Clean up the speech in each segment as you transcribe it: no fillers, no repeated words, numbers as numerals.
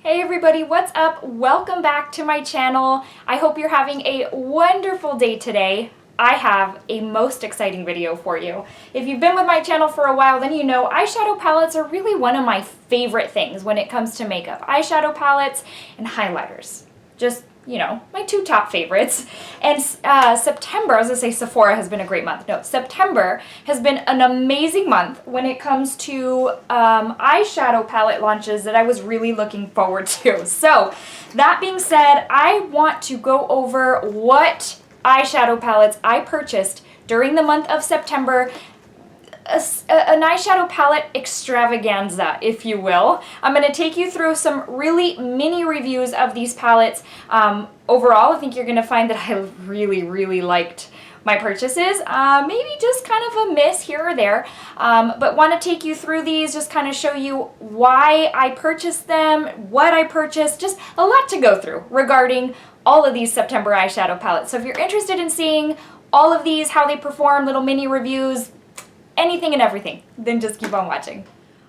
Hey everybody, what's up? Welcome back to my channel. I hope you're having a wonderful day today. I have a most exciting video for you. If you've been with my channel for a while, then you know eyeshadow palettes are really one of my favorite things when it comes to makeup. Eyeshadow palettes and highlighters. Just, you know, my two top favorites. And September, I was gonna say Sephora has been a great month. No, September has been an amazing month when it comes to eyeshadow palette launches that I was really looking forward to. So, that being said, I want to go over what eyeshadow palettes I purchased during the month of September. An eyeshadow palette extravaganza, if you will. I'm going to take you through some really mini reviews of these palettes. Overall, I think you're going to find that I really liked my purchases. Maybe just kind of a miss here or there, but want to take you through these, just kind of show you why I purchased them, what I purchased, just a lot to go through regarding all of these September eyeshadow palettes. So if you're interested in seeing all of these, how they perform, little mini reviews, anything and everything, then just keep on watching.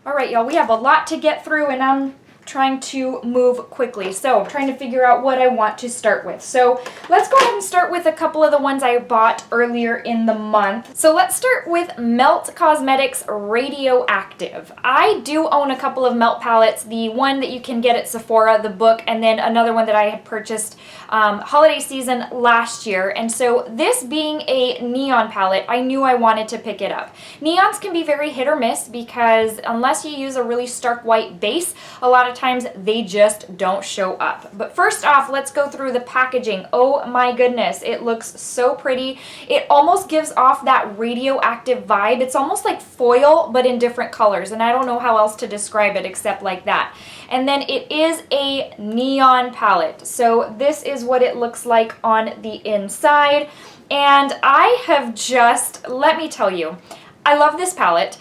All right, y'all, we have a lot to get through and I'm trying to move quickly. So I'm trying to figure out what I want to start with. So let's go ahead and start with a couple of the ones I bought earlier in the month. So let's start with Melt Cosmetics Radioactive. I do own a couple of Melt palettes, the one that you can get at Sephora, the book, and then another one that I had purchased holiday season last year. And so this being a neon palette, I knew I wanted to pick it up. Neons can be very hit or miss because unless you use a really stark white base, a lot of times they just don't show up. But first off, let's go through the packaging. Oh my goodness, it looks so pretty. It almost gives off that radioactive vibe. It's almost like foil, but in different colors, and I don't know how else to describe it except like that. And then it is a neon palette. So this is what it looks like on the inside. And I have just, let me tell you, I love this palette.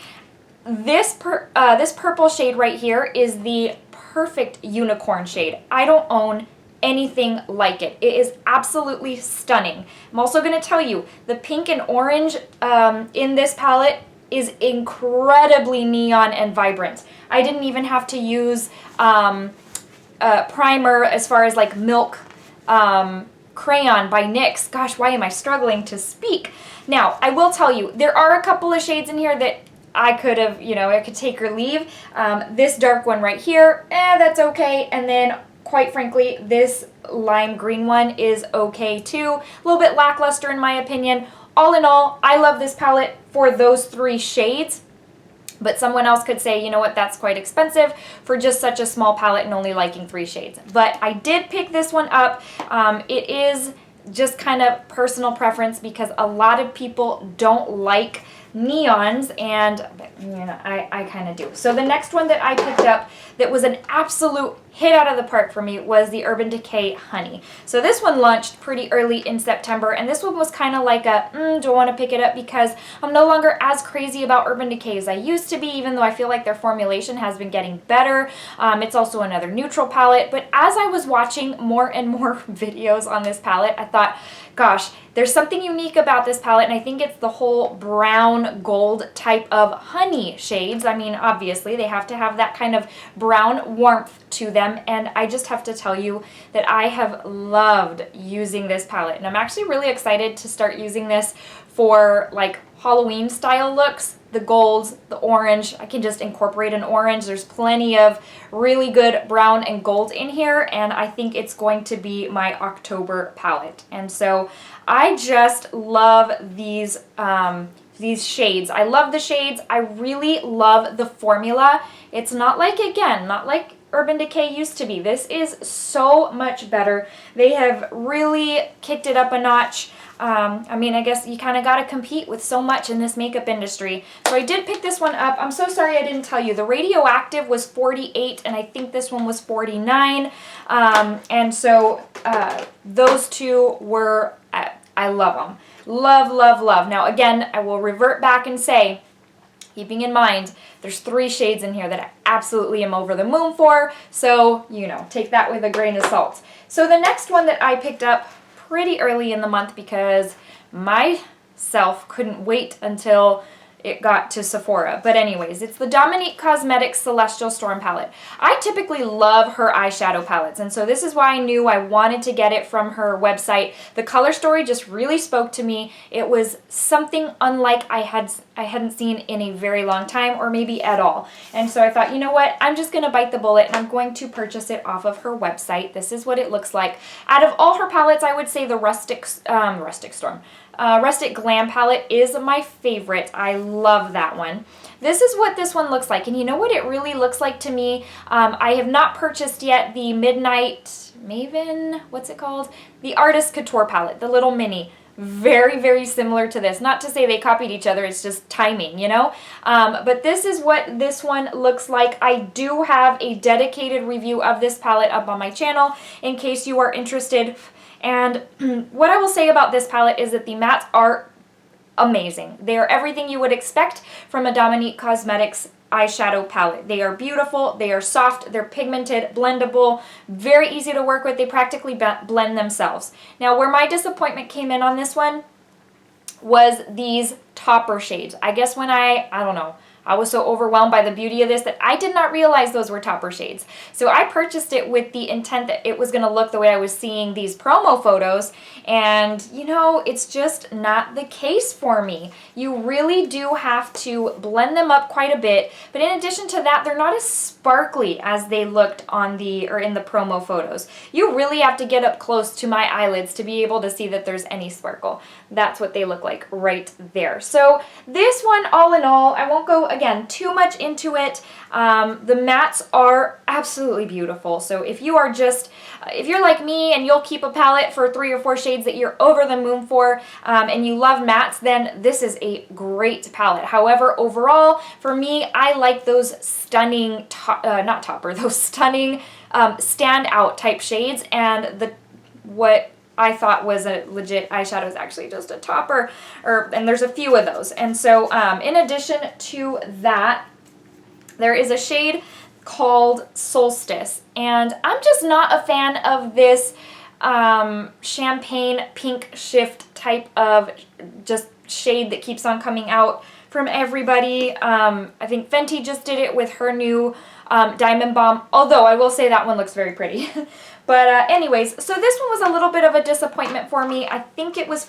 This purple shade right here is the perfect unicorn shade. I don't own anything like it. It is absolutely stunning. I'm also going to tell you, the pink and orange in this palette is incredibly neon and vibrant. I didn't even have to use primer as far as like Milk Crayon by NYX. Gosh, why am I struggling to speak? Now, I will tell you, there are a couple of shades in here that I could have, you know, I could take or leave. This dark one right here, that's okay. And then, quite frankly, this lime green one is okay too. A little bit lackluster in my opinion. All in all, I love this palette for those three shades. But someone else could say, you know what, that's quite expensive for just such a small palette and only liking three shades. But I did pick this one up. It is just kind of personal preference because a lot of people don't like neons, and you know, I kind of do. So the next one that I picked up that was an absolute hit out of the park for me was the Urban Decay Honey. So this one launched pretty early in September, and this one was kind of like a, do I want to pick it up because I'm no longer as crazy about Urban Decay as I used to be, even though I feel like their formulation has been getting better. It's also another neutral palette, but as I was watching more and more videos on this palette, I thought, gosh, there's something unique about this palette, and I think it's the whole brown gold type of honey shades. I mean, obviously, they have to have that kind of brown warmth to them, and I just have to tell you that I have loved using this palette, and I'm actually really excited to start using this for like Halloween style looks. The golds, the orange, I can just incorporate an orange. There's plenty of really good brown and gold in here, and I think it's going to be my October palette. And so I just love these shades. I love the shades. I really love the formula. It's not like, again, not like Urban Decay used to be. This is so much better. They have really kicked it up a notch. I mean, I guess you kind of got to compete with so much in this makeup industry. So I did pick this one up. I'm so sorry I didn't tell you. The Radioactive was $48, and I think this one was $49. And so those two were, I love them. Love, love, love. Now, again, I will revert back and say, keeping in mind, there's three shades in here that I absolutely am over the moon for. So, you know, take that with a grain of salt. So the next one that I picked up pretty early in the month because myself couldn't wait until it got to Sephora. But anyways, it's the Dominique Cosmetics Celestial Storm palette. I typically love her eyeshadow palettes, and so this is why I knew I wanted to get it from her website. The color story just really spoke to me. It was something unlike I hadn't seen in a very long time, or maybe at all. And so I thought, you know what, I'm just going to bite the bullet and I'm going to purchase it off of her website. This is what it looks like. Out of all her palettes, I would say the Rustic Glam palette is my favorite. I love that one. This is what this one looks like, and you know what it really looks like to me? I have not purchased yet the Midnight Maven, what's it called? The Artist Couture palette, the little mini. Very, very similar to this. Not to say they copied each other, it's just timing, you know? But this is what this one looks like. I do have a dedicated review of this palette up on my channel in case you are interested. And what I will say about this palette is that the mattes are amazing. They are everything you would expect from a Dominique Cosmetics eyeshadow palette. They are beautiful, they are soft, they're pigmented, blendable, very easy to work with. They practically blend themselves. Now, where my disappointment came in on this one was these topper shades. I guess when I don't know, I was so overwhelmed by the beauty of this that I did not realize those were topper shades. So I purchased it with the intent that it was going to look the way I was seeing these promo photos, and you know, it's just not the case for me. You really do have to blend them up quite a bit, but in addition to that, they're not as sparkly as they looked on the or in the promo photos. You really have to get up close to my eyelids to be able to see that there's any sparkle. That's what they look like right there. So this one, all in all, I won't go again too much into it. The mattes are absolutely beautiful. So if you are just, if you're like me and you'll keep a palette for 3 or 4 shades that you're over the moon for, and you love mattes, then this is a great palette. However, overall, for me, I like those stunning, those stunning standout type shades, and what I thought was a legit eyeshadow is actually just a topper, and there's a few of those. And so in addition to that, there is a shade called Solstice, and I'm just not a fan of this champagne pink shift type of just shade that keeps on coming out from everybody. I think Fenty just did it with her new Diamond Bomb, although I will say that one looks very pretty. But anyways, so this one was a little bit of a disappointment for me. I think it was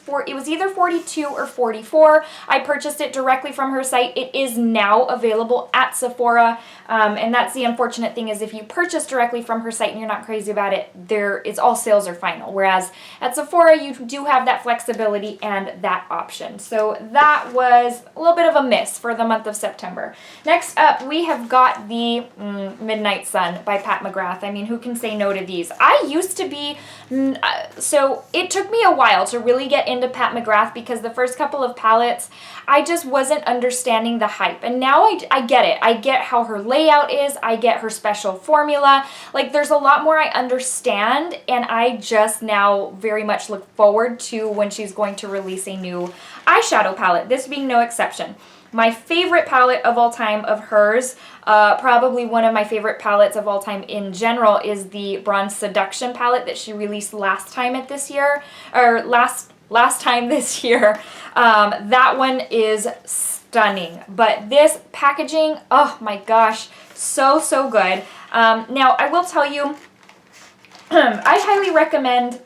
either 42 or 44. I purchased it directly from her site. It is now available at Sephora, and that's the unfortunate thing, is if you purchase directly from her site and you're not crazy about it, it's all sales are final. Whereas at Sephora, you do have that flexibility and that option. So that was a little bit of a miss for the month of September. Next up, we have got the Midnight Sun by Pat McGrath. I mean, who can say no to these? I used to be, so it took me a while to really get into Pat McGrath because the first couple of palettes, I just wasn't understanding the hype. And now I get it. I get how her layout is. I get her special formula. Like, there's a lot more I understand, and I just now very much look forward to when she's going to release a new eyeshadow palette, this being no exception. My favorite palette of all time of hers, probably one of my favorite palettes of all time in general, is the Bronze Seduction palette that she released last time this year. That one is stunning. But this packaging, oh my gosh, so good. Now, I will tell you, I highly recommend,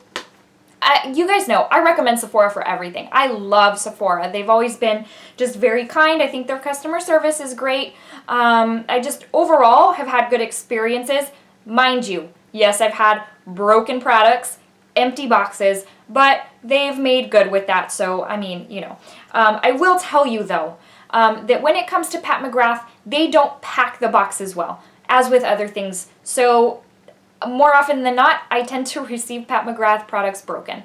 you guys know, I recommend Sephora for everything. I love Sephora. They've always been just very kind. I think their customer service is great. I just overall have had good experiences. Mind you, yes, I've had broken products, empty boxes, but they've made good with that. So, I mean, you know. I will tell you, though, that when it comes to Pat McGrath, they don't pack the boxes well, as with other things. So, more often than not, I tend to receive Pat McGrath products broken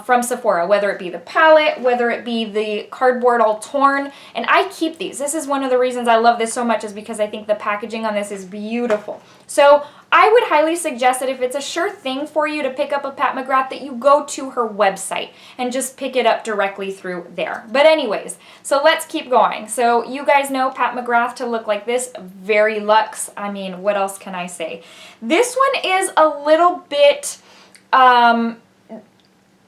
from Sephora, whether it be the palette, whether it be the cardboard all torn, and I keep these. This is one of the reasons I love this so much, is because I think the packaging on this is beautiful. So I would highly suggest that if it's a sure thing for you to pick up a Pat McGrath, that you go to her website and just pick it up directly through there. But anyways, so let's keep going. So you guys know Pat McGrath to look like this, very luxe. I mean, what else can I say? This one is a little bit,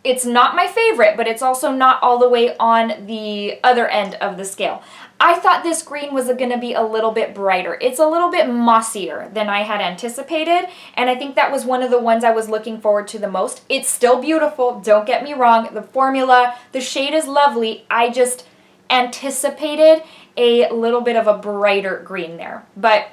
It's not my favorite, but it's also not all the way on the other end of the scale. I thought this green was going to be a little bit brighter. It's a little bit mossier than I had anticipated, and I think that was one of the ones I was looking forward to the most. It's still beautiful, don't get me wrong. The formula, the shade is lovely. I just anticipated a little bit of a brighter green there. But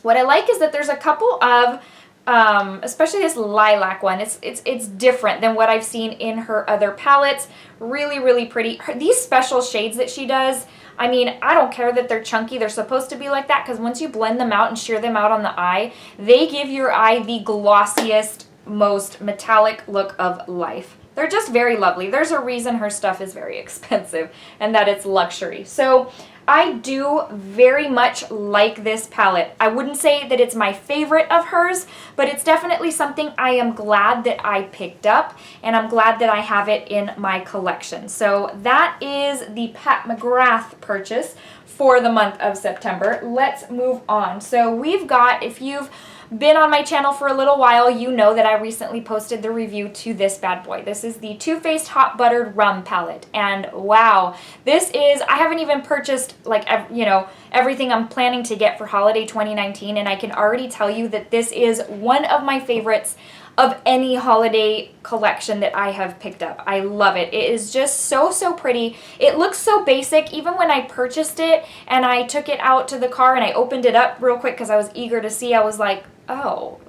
what I like is that there's a couple of especially this lilac one. It's different than what I've seen in her other palettes. Really, really pretty. These special shades that she does, I mean, I don't care that they're chunky. They're supposed to be like that because once you blend them out and shear them out on the eye, they give your eye the glossiest, most metallic look of life. They're just very lovely. There's a reason her stuff is very expensive and that it's luxury. So I do very much like this palette. I wouldn't say that it's my favorite of hers, but it's definitely something I am glad that I picked up, and I'm glad that I have it in my collection. So that is the Pat McGrath purchase for the month of September. Let's move on. So we've got, if you've been on my channel for a little while, you know that I recently posted the review to this bad boy. This is the Faced Hot Buttered Rum palette, and wow, this is, I haven't even purchased like, you know, everything I'm planning to get for holiday 2019, and I can already tell you that this is one of my favorites of any holiday collection that I have picked up. I love it. It is just so, so pretty. It looks so basic. Even when I purchased it and I took it out to the car and I opened it up real quick because I was eager to see, I was like, oh,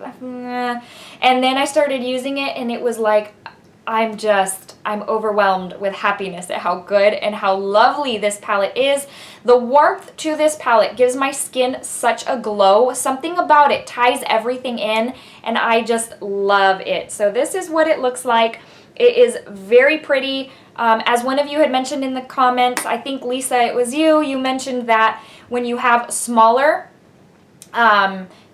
and then I started using it and it was like, I'm overwhelmed with happiness at how good and how lovely this palette is. The warmth to this palette gives my skin such a glow. Something about it ties everything in, and I just love it. So this is what it looks like. It is very pretty. As one of you had mentioned in the comments, I think Lisa, it was you mentioned that when you have smaller,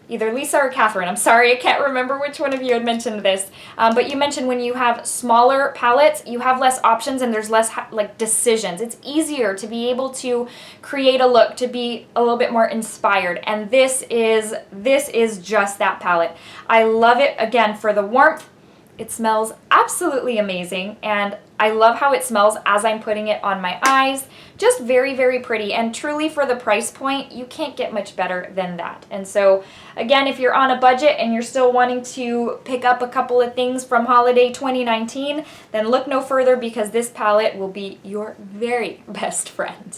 either Lisa or Catherine, I'm sorry, I can't remember which one of you had mentioned this, but you mentioned when you have smaller palettes, you have less options and there's less like decisions. It's easier to be able to create a look, to be a little bit more inspired, and this is just that palette. I love it, again, for the warmth. It smells absolutely amazing, and I love how it smells as I'm putting it on my eyes. Just very, very pretty, and truly for the price point, you can't get much better than that. And so, again, if you're on a budget and you're still wanting to pick up a couple of things from holiday 2019, then look no further, because this palette will be your very best friend.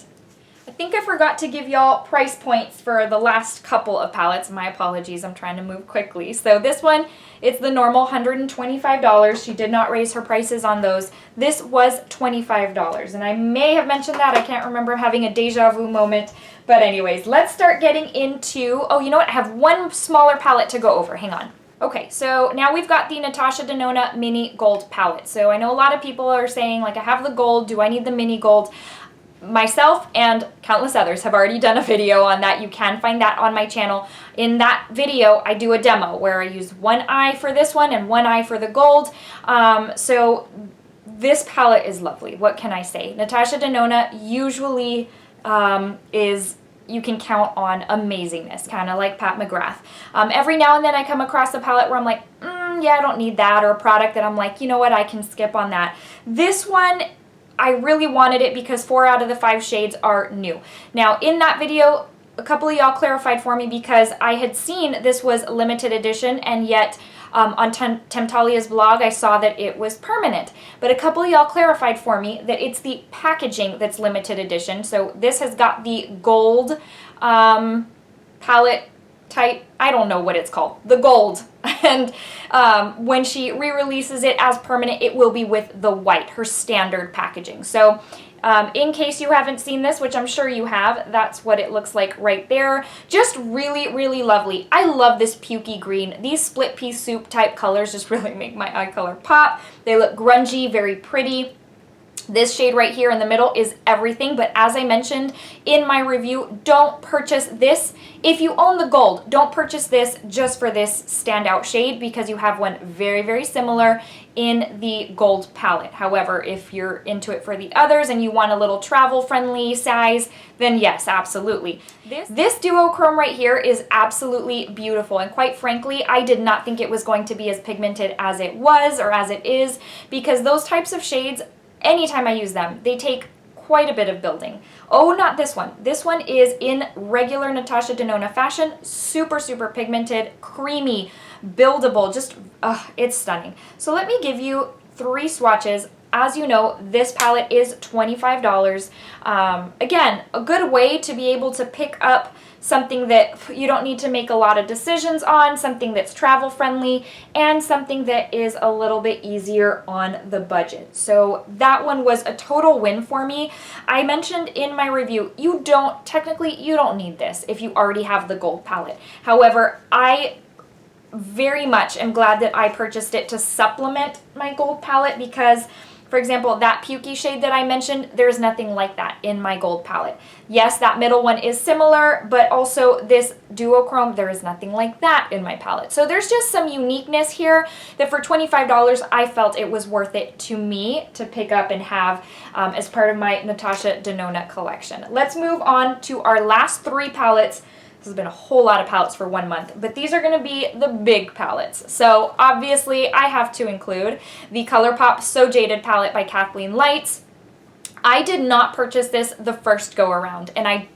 I think I forgot to give y'all price points for the last couple of palettes. My apologies, I'm trying to move quickly. So this one, it's the normal $125. She did not raise her prices on those. This was $25, and I may have mentioned that. I can't remember having a deja vu moment. But anyways, let's start getting into, oh, you know what? I have one smaller palette to go over. Hang on. Okay, so now we've got the Natasha Denona Mini Gold palette. So I know a lot of people are saying, like, I have the gold, do I need the mini gold? Myself and countless others have already done a video on that. You can find that on my channel. In that video, I do a demo where I use one eye for this one and one eye for the gold. So this palette is lovely. What can I say? Natasha Denona usually is, you can count on amazingness, kind of like Pat McGrath. Every now and then I come across a palette where I'm like, yeah, I don't need that, or a product that I'm like, you know what, I can skip on that. This one, I really wanted it because 4 out of the 5 shades are new. Now, in that video, a couple of y'all clarified for me because I had seen this was limited edition, and yet on Temptalia's blog I saw that it was permanent. But a couple of y'all clarified for me that it's the packaging that's limited edition. So this has got the gold palette type, I don't know what it's called, the gold. And when she re-releases it as permanent, it will be with the white, her standard packaging. So in case you haven't seen this, which I'm sure you have, that's what it looks like right there. Just really, really lovely. I love this pukey green. These split pea soup type colors just really make my eye color pop. They look grungy, very pretty. This shade right here in the middle is everything, but as I mentioned in my review, don't purchase this. If you own the gold, don't purchase this just for this standout shade because you have one very, very similar in the gold palette. However, if you're into it for the others and you want a little travel-friendly size, then yes, absolutely. This duochrome right here is absolutely beautiful, and quite frankly, I did not think it was going to be as pigmented as it was or as it is, because those types of shades, anytime I use them, they take quite a bit of building. Oh, not this one. This one is in regular Natasha Denona fashion. Super, super pigmented, creamy, buildable, just, it's stunning. So let me give you 3 swatches. As you know, this palette is $25. Again, a good way to be able to pick up something that you don't need to make a lot of decisions on, something that's travel friendly, and something that is a little bit easier on the budget. So that one was a total win for me. I mentioned in my review, you don't need this if you already have the gold palette. However, I very much am glad that I purchased it to supplement my gold palette because, for example, that pukey shade that I mentioned, there's nothing like that in my gold palette. Yes, that middle one is similar, but also this duochrome, there is nothing like that in my palette. So there's just some uniqueness here that for $25, I felt it was worth it to me to pick up and have as part of my Natasha Denona collection. Let's move on to our last 3 palettes. This has been a whole lot of palettes for 1 month, but these are going to be the big palettes. So obviously I have to include the Colourpop So Jaded palette by Kathleen Lights. I did not purchase this the first go around, and I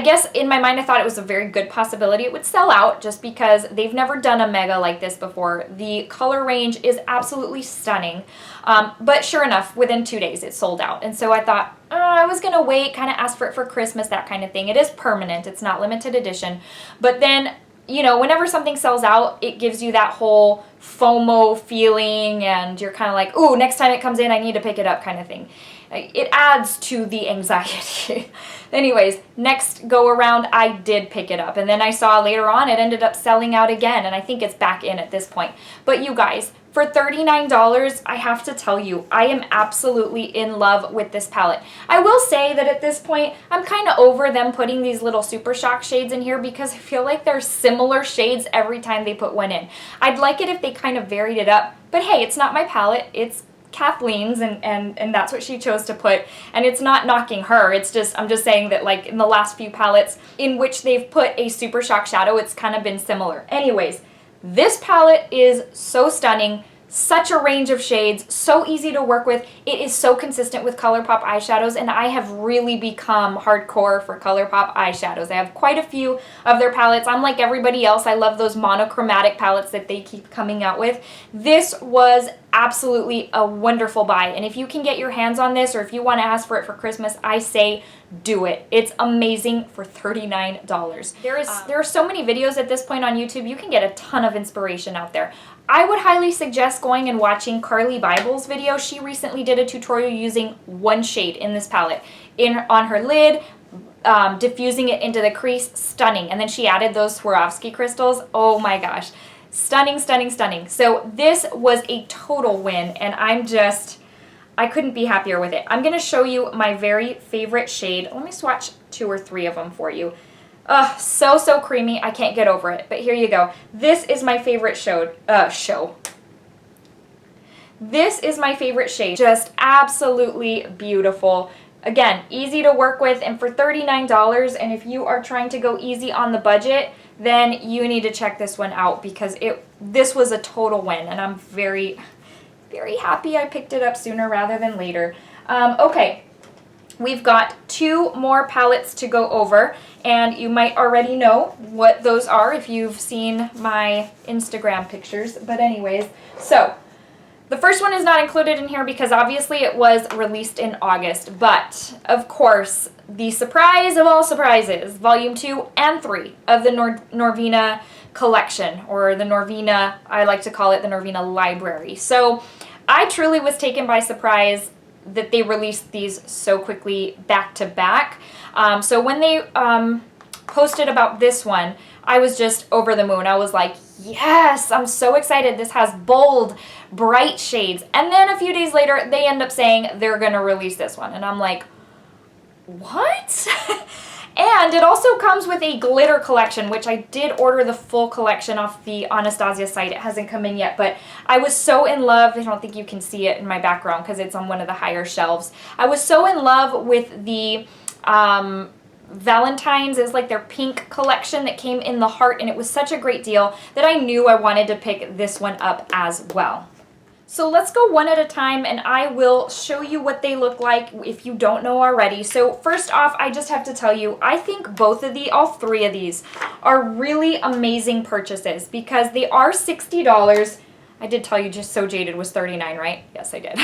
guess in my mind I thought it was a very good possibility it would sell out just because they've never done a mega like this before. The color range is absolutely stunning, but sure enough, within 2 days it sold out. And so I thought, I was gonna wait, kind of ask for it for Christmas, that kind of thing. It is permanent, it's not limited edition. But then, you know, whenever something sells out, it gives you that whole FOMO feeling, and you're kind of like, ooh, next time it comes in, I need to pick it up kind of thing. It adds to the anxiety. Anyways, next go around, I did pick it up. And then I saw later on it ended up selling out again, and I think it's back in at this point. But you guys, for $39, I have to tell you, I am absolutely in love with this palette. I will say that at this point, I'm kind of over them putting these little Super Shock shades in here because I feel like they're similar shades every time they put one in. I'd like it if they kind of varied it up, but hey, it's not my palette, it's Kathleen's, and that's what she chose to put, and it's not knocking her, it's just, I'm just saying that like in the last few palettes in which they've put a Super Shock shadow, it's kind of been similar. Anyways, this palette is so stunning, such a range of shades, so easy to work with. It is so consistent with Colourpop eyeshadows, and I have really become hardcore for Colourpop eyeshadows. I have quite a few of their palettes. I'm like everybody else, I love those monochromatic palettes that they keep coming out with. This was absolutely a wonderful buy, and if you can get your hands on this, or if you want to ask for it for Christmas, I say do it. It's amazing for $39. There are so many videos at this point on YouTube. You can get a ton of inspiration out there. I would highly suggest going and watching Carly Bible's video. She recently did a tutorial using one shade in this palette on her lid, diffusing it into the crease. Stunning. And then she added those Swarovski crystals. Oh my gosh. Stunning, stunning, stunning. So this was a total win, and I couldn't be happier with it. I'm going to show you my very favorite shade. Let me swatch 2 or 3 of them for you. So, so creamy. I can't get over it. But here you go. This is my favorite This is my favorite shade. Just absolutely beautiful. Again, easy to work with, and for $39, and if you are trying to go easy on the budget, then you need to check this one out because this was a total win, and I'm very, very happy I picked it up sooner rather than later. Okay, we've got 2 more palettes to go over, and you might already know what those are if you've seen my Instagram pictures. But anyways, so the first one is not included in here because obviously it was released in August, but of course, the surprise of all surprises, volume 2 and 3 of the Norvina collection, or the Norvina, I like to call it the Norvina library. So I truly was taken by surprise that they released these so quickly back to back. So when they posted about this one, I was just over the moon. I was like, yes, I'm so excited. This has bold, bright shades. And then a few days later, they end up saying they're going to release this one. And I'm like, what? And it also comes with a glitter collection, which I did order the full collection off the Anastasia site. It hasn't come in yet, but I was so in love. I don't think you can see it in my background because it's on one of the higher shelves. I was so in love with the Valentine's is like their pink collection that came in the heart, and it was such a great deal that I knew I wanted to pick this one up as well. So let's go one at a time, and I will show you what they look like if you don't know already. So first off, I just have to tell you, I think all three of these are really amazing purchases because they are $60. I did tell you Just So Jaded was $39, right? Yes, I did.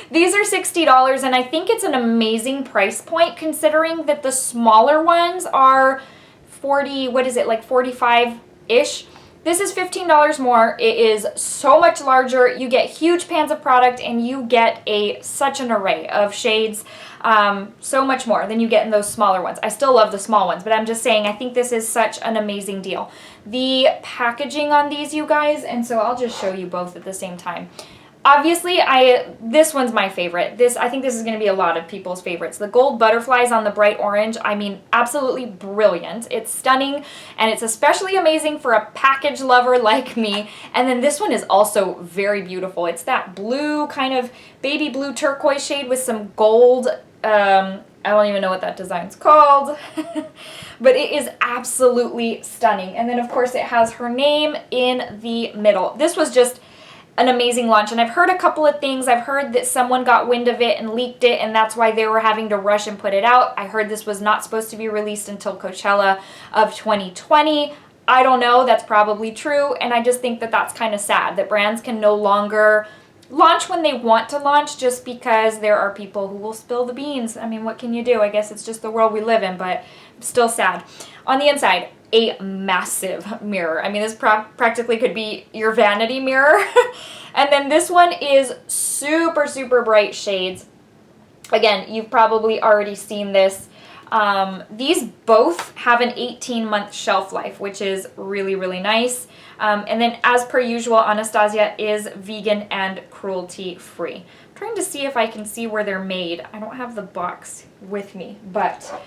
These are $60, and I think it's an amazing price point considering that the smaller ones are 40, what is it, like 45-ish? This is $15 more. It is so much larger. You get huge pans of product, and you get such an array of shades, so much more than you get in those smaller ones. I still love the small ones, but I'm just saying I think this is such an amazing deal. The packaging on these, you guys, and so I'll just show you both at the same time. Obviously, this one's my favorite. I think this is going to be a lot of people's favorites. The gold butterflies on the bright orange, I mean, absolutely brilliant. It's stunning, and it's especially amazing for a package lover like me. And then this one is also very beautiful. It's that blue, kind of baby blue turquoise shade with some gold. I don't even know what that design's called, but it is absolutely stunning. And then, of course, it has her name in the middle. This was just an amazing launch, and I've heard a couple of things. I've heard that someone got wind of it and leaked it, and that's why they were having to rush and put it out. I heard this was not supposed to be released until Coachella of 2020. I don't know, that's probably true, and I just think that that's kind of sad that brands can no longer launch when they want to launch just because there are people who will spill the beans. I mean, what can you do? I guess it's just the world we live in, but still sad. On the inside, a massive mirror. I mean, this practically could be your vanity mirror. And then this one is super, super bright shades. Again, you've probably already seen this. These both have an 18-month shelf life, which is really, really nice. And then, as per usual, Anastasia is vegan and cruelty-free. I'm trying to see if I can see where they're made. I don't have the box with me, but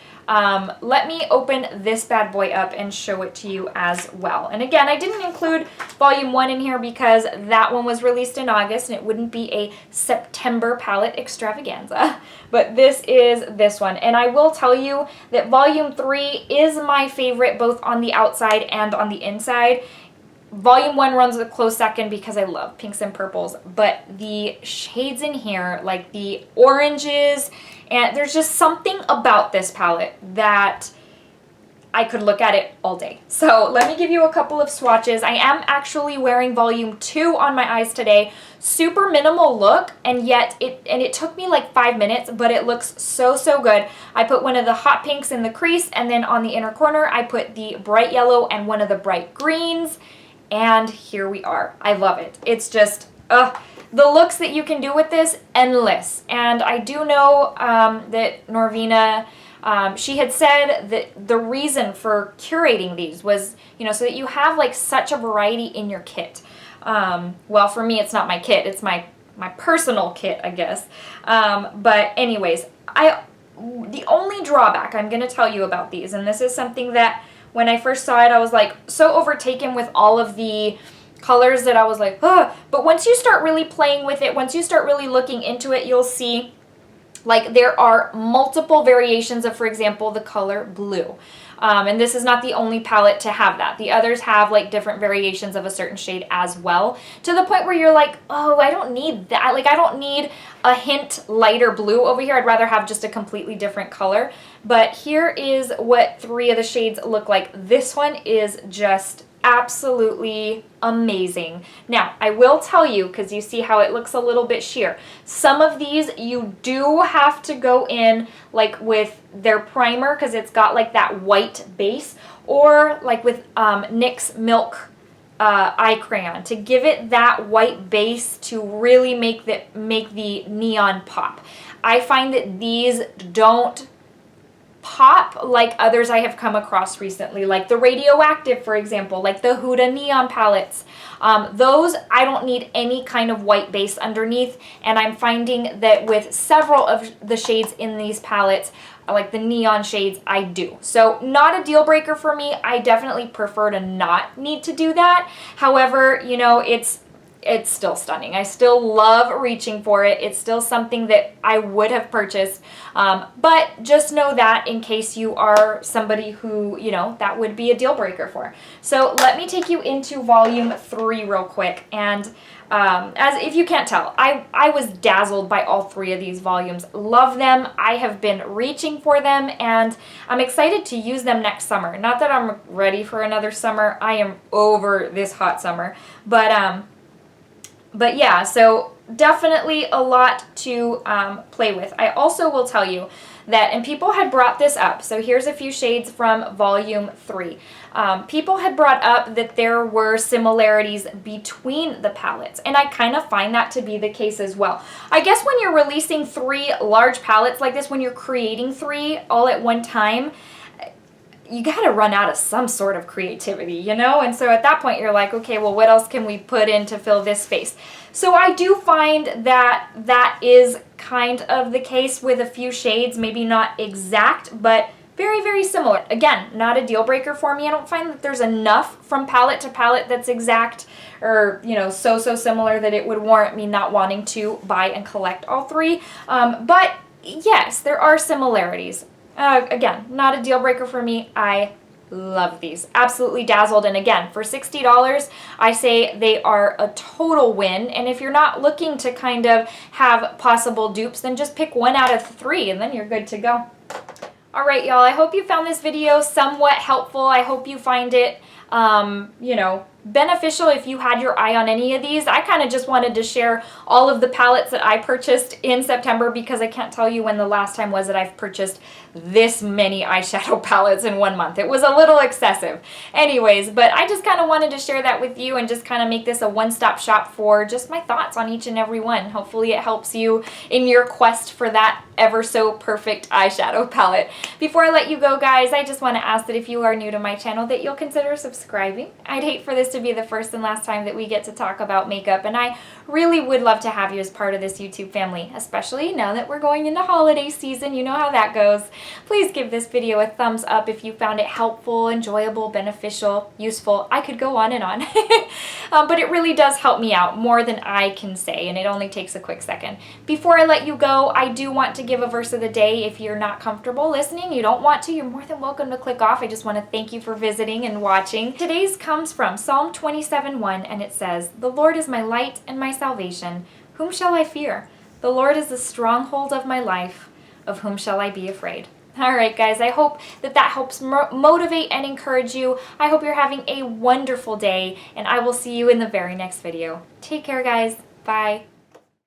let me open this bad boy up and show it to you as well. And again, I didn't include volume 1 in here because that one was released in August and it wouldn't be a September palette extravaganza. But this is this one. And I will tell you that volume 3 is my favorite both on the outside and on the inside. Volume 1 runs a close second because I love pinks and purples, but the shades in here, like the oranges, and there's just something about this palette that I could look at it all day. So let me give you a couple of swatches. I am actually wearing volume 2 on my eyes today. Super minimal look, and yet it took me like 5 minutes, but it looks so, so good. I put one of the hot pinks in the crease, and then on the inner corner, I put the bright yellow and one of the bright greens. And here we are. I love it. It's just, the looks that you can do with this, endless. And I do know that Norvina, she had said that the reason for curating these was, you know, so that you have like such a variety in your kit. Well, for me, it's not my kit. It's my personal kit, I guess. But anyways, the only drawback I'm going to tell you about these, and this is something that when I first saw it, I was like so overtaken with all of the colors that I was like, ugh. But once you start really playing with it, once you start really looking into it, you'll see like there are multiple variations of, for example, the color blue. And this is not the only palette to have that. The others have like different variations of a certain shade as well, to the point where you're like, oh, I don't need that. Like, I don't need a hint lighter blue over here. I'd rather have just a completely different color. But here is what 3 of the shades look like. This one is just absolutely amazing. Now, I will tell you, because you see how it looks a little bit sheer, some of these you do have to go in like with their primer because it's got like that white base, or like with NYX Milk eye crayon to give it that white base to really make the neon pop. I find that these don't pop like others I have come across recently, like the Radioactive, for example, like the Huda Neon palettes. Those, I don't need any kind of white base underneath, and I'm finding that with several of the shades in these palettes, like the neon shades, I do. So not a deal breaker for me. I definitely prefer to not need to do that. However, you know, it's still stunning. I still love reaching for it. It's still something that I would have purchased. But just know that in case you are somebody who, you know, that would be a deal breaker for. So let me take you into volume 3 real quick. And as if you can't tell, I was dazzled by all 3 of these volumes. Love them. I have been reaching for them, and I'm excited to use them next summer. Not that I'm ready for another summer. I am over this hot summer. But yeah, so definitely a lot to play with. I also will tell you that, and people had brought this up, so here's a few shades from volume 3. People had brought up that there were similarities between the palettes, and I kind of find that to be the case as well. I guess when you're releasing 3 large palettes like this, when you're creating 3 all at one time, you got to run out of some sort of creativity, you know? And so at that point you're like, okay, well, what else can we put in to fill this space? So I do find that that is kind of the case with a few shades, maybe not exact, but very, very similar. Again, not a deal breaker for me. I don't find that there's enough from palette to palette that's exact or, you know, so similar that it would warrant me not wanting to buy and collect all 3. But yes, there are similarities. Again, not a deal breaker for me. I love these. Absolutely dazzled. And again, for $60, I say they are a total win. And if you're not looking to kind of have possible dupes, then just pick 1 out of 3 and then you're good to go. All right, y'all. I hope you found this video somewhat helpful. I hope you find it, you know, beneficial if you had your eye on any of these. I kind of just wanted to share all of the palettes that I purchased in September because I can't tell you when the last time was that I've purchased this many eyeshadow palettes in 1 month. It was a little excessive. Anyways, but I just kind of wanted to share that with you and just kind of make this a one-stop shop for just my thoughts on each and every one. Hopefully it helps you in your quest for that ever so perfect eyeshadow palette. Before I let you go, guys, I just want to ask that if you are new to my channel that you'll consider subscribing. I'd hate for this to be the first and last time that we get to talk about makeup, and I really would love to have you as part of this YouTube family, especially now that we're going into holiday season. You know how that goes. Please give this video a thumbs up if you found it helpful, enjoyable, beneficial, useful. I could go on and on. But it really does help me out more than I can say, and it only takes a quick second. Before I let you go, I do want to give a verse of the day. If you're not comfortable listening, you don't want to, you're more than welcome to click off. I just want to thank you for visiting and watching. Today's comes from Psalm 27:1, and it says, "The Lord is my light and my salvation. Whom shall I fear? The Lord is the stronghold of my life. Of whom shall I be afraid?" All right, guys, I hope that helps motivate and encourage you. I hope you're having a wonderful day, and I will see you in the very next video. Take care, guys. Bye.